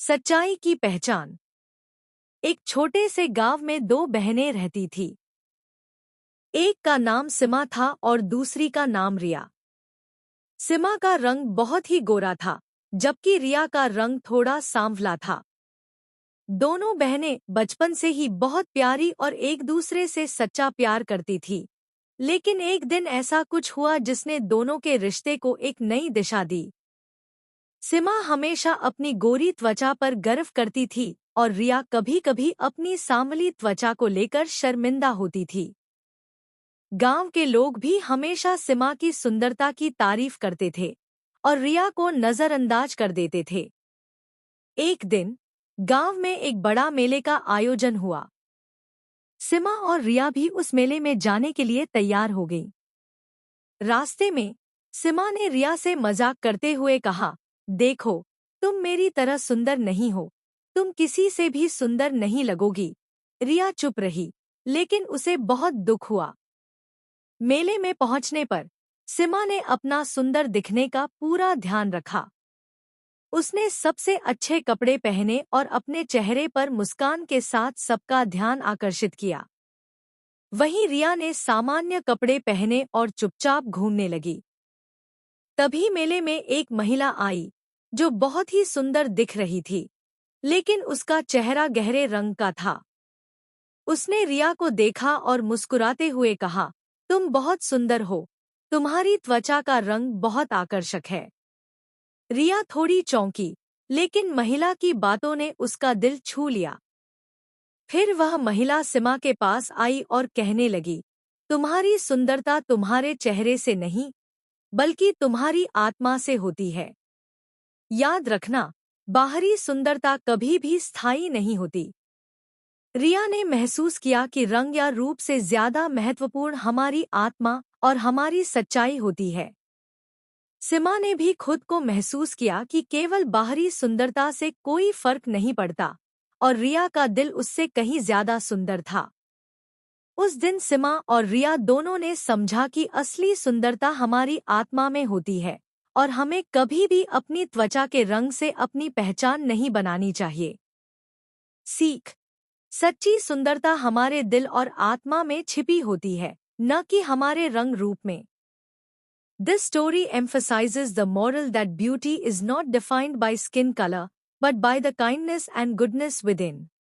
सच्चाई की पहचान। एक छोटे से गांव में दो बहनें रहती थी। एक का नाम सिमा था और दूसरी का नाम रिया। सिमा का रंग बहुत ही गोरा था, जबकि रिया का रंग थोड़ा सांवला था। दोनों बहनें बचपन से ही बहुत प्यारी और एक दूसरे से सच्चा प्यार करती थी। लेकिन एक दिन ऐसा कुछ हुआ जिसने दोनों के रिश्ते को एक नई दिशा दी। सिमा हमेशा अपनी गोरी त्वचा पर गर्व करती थी और रिया कभी-कभी अपनी सांवली त्वचा को लेकर शर्मिंदा होती थी। गांव के लोग भी हमेशा सिमा की सुंदरता की तारीफ करते थे और रिया को नजरअंदाज कर देते थे। एक दिन गांव में एक बड़ा मेले का आयोजन हुआ। सिमा और रिया भी उस मेले में जाने के लिए तैयार हो गईं। रास्ते में सिमा ने रिया से मजाक करते हुए कहा, देखो, तुम मेरी तरह सुंदर नहीं हो, तुम किसी से भी सुंदर नहीं लगोगी। रिया चुप रही, लेकिन उसे बहुत दुख हुआ। मेले में पहुंचने पर सिमा ने अपना सुंदर दिखने का पूरा ध्यान रखा। उसने सबसे अच्छे कपड़े पहने और अपने चेहरे पर मुस्कान के साथ सबका ध्यान आकर्षित किया। वहीं रिया ने सामान्य कपड़े पहने और चुपचाप घूमने लगी। तभी मेले में एक महिला आई, जो बहुत ही सुंदर दिख रही थी, लेकिन उसका चेहरा गहरे रंग का था। उसने रिया को देखा और मुस्कुराते हुए कहा, तुम बहुत सुंदर हो, तुम्हारी त्वचा का रंग बहुत आकर्षक है। रिया थोड़ी चौंकी, लेकिन महिला की बातों ने उसका दिल छू लिया। फिर वह महिला सिमा के पास आई और कहने लगी, तुम्हारी सुंदरता तुम्हारे चेहरे से नहीं, बल्कि तुम्हारी आत्मा से होती है। याद रखना, बाहरी सुंदरता कभी भी स्थायी नहीं होती। रिया ने महसूस किया कि रंग या रूप से ज्यादा महत्वपूर्ण हमारी आत्मा और हमारी सच्चाई होती है। सिमा ने भी खुद को महसूस किया कि केवल बाहरी सुंदरता से कोई फर्क नहीं पड़ता, और रिया का दिल उससे कहीं ज्यादा सुंदर था। उस दिन सिमा और रिया दोनों ने समझा कि असली सुंदरता हमारी आत्मा में होती है और हमें कभी भी अपनी त्वचा के रंग से अपनी पहचान नहीं बनानी चाहिए। सीख: सच्ची सुंदरता हमारे दिल और आत्मा में छिपी होती है, न कि हमारे रंग रूप में। This story emphasizes the moral that beauty is not defined by skin color, but by the kindness and goodness within.